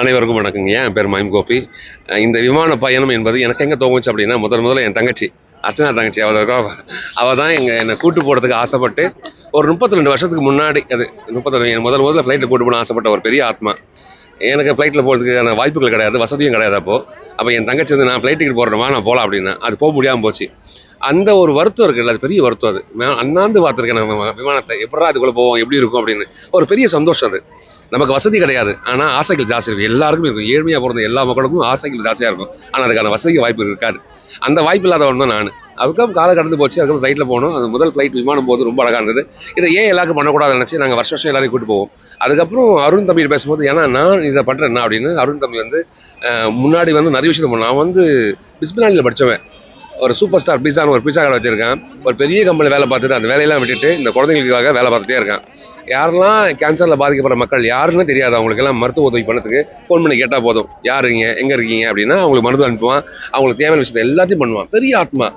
அனைவருக்கும் வணக்கங்க. என் பேர் மயம் கோபி. இந்த விமான பயணம் என்பது எனக்கு எங்கே தோணுச்சு அப்படின்னா, முதல்ல என் தங்கச்சி அர்ச்சனா தங்கச்சி அவள் தான் என்னை கூட்டு போகிறதுக்கு ஆசைப்பட்டு ஒரு 32 வருஷத்துக்கு முன்னாடி, அது 32 முதல்ல ஃப்ளைட்டில் கூட்டு போன ஆசைப்பட்ட ஒரு பெரிய ஆத்மா. எனக்கு ஃப்ளைட்டில் போகிறதுக்கான வாய்ப்புகள் கிடையாது, வசதியும் கிடையாது. அப்போ என் தங்கச்சி வந்து நான் ஃப்ளைட் டிக்கெட் போடுறேமா, நான் போகலாம் அப்படின்னா அது போக முடியாமல் போச்சு. அந்த ஒரு வருத்தம் இருக்குல்ல, அது பெரிய வருத்தம். அது அண்ணாந்து பார்த்துருக்கேன் நம்ம விமானத்தை, எப்படா அதுக்குள்ளே போவோம், எப்படி இருக்கும் அப்படின்னு ஒரு பெரிய சந்தோஷம். அது நமக்கு வசதி கிடையாது, ஆனால் ஆசைகள் ஜாஸ்தி இருக்கும். எல்லாருக்கும் இருக்கும், ஏழ்மையாக பிறந்த எல்லா மக்களுக்கும் ஆசைகள் ஜாஸ்தியாக இருக்கும். ஆனால் அதுக்கான வசதி வாய்ப்பு இருக்காது. அந்த வாய்ப்பு இல்லாதவன் தான் நான். அதுக்கப்புறம் காலம் கடந்து போச்சு. அதுக்கப்புறம் ஃப்ளைட்டில் போனோம். அது முதல் ஃப்ளைட் விமானம் போது ரொம்ப அழகாக இருந்தது. இதை ஏன் எல்லாருக்கும் பண்ணக்கூடாதுன்னு நினச்சி நாங்கள் வருஷம் எல்லாரையும் கூட்டு போவோம். அதுக்கப்புறம் அருண் தம்பி பேசும்போது, ஏன்னா நான் இதை பண்ணுறேன்னா அப்படின்னு அருண் தம்பி வந்து முன்னாடி வந்து நிறைய விஷயத்தை பண்ணேன். நான் வந்து பிஸ்மிலானியில் படித்தவன். ஒரு சூப்பர் ஸ்டார் பீஸான்னு ஒரு பீஸா கடை வச்சிருக்கேன். ஒரு பெரிய கம்பெனி வேலை பார்த்துட்டு அந்த வேலையெல்லாம் விட்டுட்டு இந்த குழந்தைங்களுக்காக வேலை பார்த்துட்டே இருக்கேன். யாரெல்லாம் கேன்சரில் பாதிக்கப்படுற மக்கள் யாருன்னு தெரியாது, அவங்களுக்கெல்லாம் மருத்துவ உதவி பண்ணதுக்கு ஃபோன் பண்ணி கேட்டால் போதும், யாருங்க எங்கே இருக்கீங்க அப்படின்னா அவங்களுக்கு மருந்து அனுப்புவான். அவங்களுக்கு தேவையான விஷயத்தை எல்லாத்தையும் பண்ணுவான். பெரிய ஆத்மா.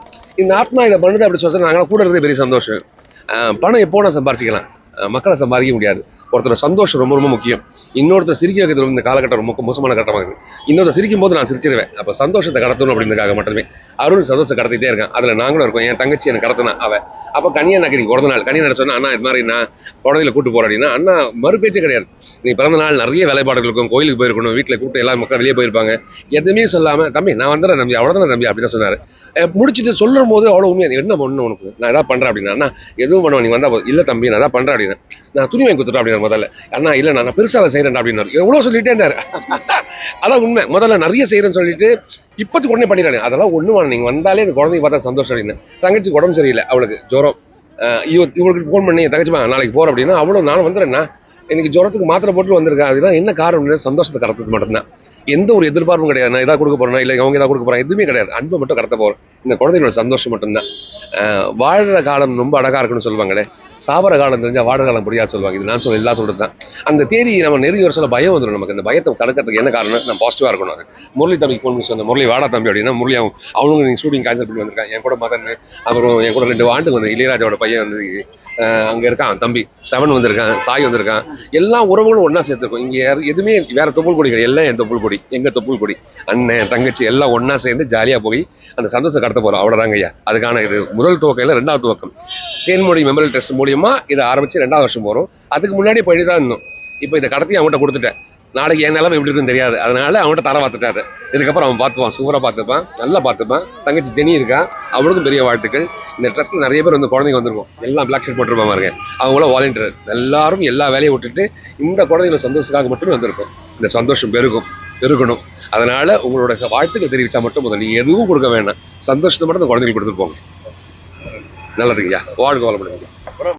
இந்த ஆத்மா இதை பண்ணுது அப்படின்னு சொல்லிட்டு நாங்களாம் கூட இருக்கிறது பெரிய சந்தோஷம். பணம் எப்போ நான் சம்பாரிச்சிக்கலாம், மக்களை சம்பாதிக்க முடியாது. ஒருத்தர் சந்தோஷம் ரொம்ப ரொம்ப முக்கியம். இன்னொருத்தர் சிரிக்க வைக்கிறது இந்த காலகட்டம் ரொம்ப மோசமான கட்டமாக இருக்குது. இன்னொருத்தர் சிரிக்கும் போது நான் சிரிச்சிருவேன். அப்போ சந்தோஷத்தை கடத்தணும் அப்படின்றதுக்காக மட்டுமே அருள் சந்தோஷத்தை கடத்திட்டே இருக்கேன். அதில் நாங்களும் இருக்கோம். என் தங்கச்சி எனக்கு கடத்தினா அவள். அப்போ கனியா நகரி பிறந்த நாள் கனியா சொன்னா, அண்ணா இது மாதிரி நான் குழந்தையில கூட்டு போகிறேன் அப்படின்னா, அண்ணா மறுபேச்சே கிடையாது. நீ பிறந்த நாள் நிறைய வேலைப்பாடுகள் இருக்கும், கோயிலுக்கு போயிருக்கணும், வீட்டில் கூப்பிட்டு எல்லா மக்கள் வெளியே போயிருப்பாங்க, எதுவுமே சொல்லாமல் தம்பி நான் வந்துடுறேன் தம்பி, அவ்வளோதானே தம்பி அப்படின்னு சொன்னார். முடிச்சுட்டு சொல்லும் போது அவ்வளோ உண்மையாக என்ன பண்ணணும் உனக்கு, நான் எதாவது பண்ணுறேன் அப்படின்னா, அண்ணா எதுவும் பண்ணுவேன் நீ வந்தால் இல்லை தம்பி நான் எதாவது பண்ணுறேன் அப்படின்னா, நான் துணி வாங்கி கொடுத்துட்டேன் அப்படின்னா முதல்ல, அண்ணா இல்லை நான் பெருசாக செய்கிறேன் அப்படின்னாரு. எவ்வளோ சொல்லிட்டே இருந்தார். அதான் உண்மை. முதல்ல நிறைய செய்கிறேன்னு சொல்லிட்டு இப்போத்துக்கு உடனே பண்ணிடுறாங்க. அதெல்லாம் ஒன்றும் வேணும், நீங்கள் வந்தாலே அந்த குழந்தைய பார்த்தா சந்தோஷம் அப்படின்னு. தங்கச்சி உடம்பு சரியில்லை, அவளுக்கு ஜுரம். இவங்களுக்கு ஃபோன் பண்ணி தங்கச்சிமா நாளைக்கு போகிறோம் அப்படின்னா, அவ்வளோ நானும் வந்துடுறேன்னா எனக்கு ஜுரத்துக்கு மாத்திரை போட்டு வந்திருக்கேன். அதுதான் என்ன காரணம், சந்தோஷத்தை கடத்துறது மட்டும்தான். எந்த ஒரு எதிர்பார்ப்பும் கிடையாது. நான் எதாவது கொடுக்க போறேன்னா இல்லை அவங்க எதாவது கொடுக்க போகிறேன், எதுவுமே கிடையாது. அன்பை மட்டும் கடத்த போகிறேன். இந்த குழந்தைகளோட சந்தோஷம் மட்டும்தான். வாழ்கிற காலம் ரொம்ப அழகாக இருக்குன்னு சொல்லுவாங்களே, சாவர காலம் தெரிஞ்சால் வாழ காலம் புரியாது சொல்லுவாங்க. இது நான் எல்லாம் சொல்லிட்டு தான். அந்த தேதி நம்ம நெருங்கி வர சொல்ல பயம் வந்துடும் நமக்கு. இந்த பயத்தை கடக்கிறதுக்கு என்ன காரணம், நான் பாசிட்டிவாக இருக்கணும். அது முரளி தம்பிக்கு ஃபோன் பண்ணி சொன்னேன், முரளி வாடா தம்பி அப்படின்னா, முரளி அவனுங்க நீங்கள் ஷூட்டிங் கேன்சல் பண்ணி வந்திருக்கான். என் கூட மதன், அப்புறம் என் கூட 2 ஆண்டு வந்து இளையராஜாவோட பையன் வந்து அங்கே இருக்கான், தம்பி செவன் வந்திருக்கான், சாய் வந்திருக்கான். எல்லா உறவுகளும் ஒன்றா சேர்த்துருக்கோம். இங்கே எதுவுமே வேற தொப்புள் கொடி கிடையாது, எல்லாம் என் தொப்புள் கொடி, எங்கள் தொப்புள் கொடி. அண்ணன் தங்கச்சி எல்லாம் ஒன்றா சேர்ந்து ஜாலியாக போய் அந்த சந்தோஷம் கடத்த போகிறோம். அவ்வளோதாங்க ஐயா. அதுக்கான இது முதல் துவக்கம் இல்லை, 2வது துவக்கம். தேன்மொழி மெமரியல் ட்ரஸ்ட் மூலியமாக இதை ஆரம்பித்து 2வது வருஷம் போகிறோம். அதுக்கு முன்னாடி போய் தான் இருந்தோம். இப்போ இதை கடத்தி அவங்ககிட்ட கொடுத்துட்டேன். நாளைக்கு என் நிலமை எப்படி இருக்குன்னு தெரியாது, அதனால அவன்கிட்ட தர பார்த்துட்டாரு. இதுக்கப்புறம் அவன் பார்த்துப்பான், சூப்பராக பார்த்துப்பான், நல்லா பார்த்துப்பான். தங்கச்சி ஜெனி இருக்கா, அவளுக்கும் பெரிய வாழ்த்துக்கள். இந்த ட்ரஸ்ட்டில் நிறைய பேர் வந்து குழந்தைங்க வந்திருக்கும், எல்லாம் பிளாக் ஷர்ட் போட்டிருப்பாங்க பாருங்க, அவங்களும் வாலண்டியர். எல்லாரும் எல்லா வேலையை விட்டுட்டு இந்த குழந்தைங்கள சந்தோஷத்துக்காக மட்டுமே வந்திருக்கும். இந்த சந்தோஷம் பெருகணும். அதனால உங்களோட வாழ்த்துக்கள் தெரிவித்தா மட்டும் முதல், நீங்கள் எதுவும் கொடுக்க வேண்டாம், சந்தோஷத்தை மட்டும் இந்த குழந்தைங்களுக்கு கொடுத்துட்டு போங்க. நல்லதுங்கய்யா. வாழ்க வளமுடன்.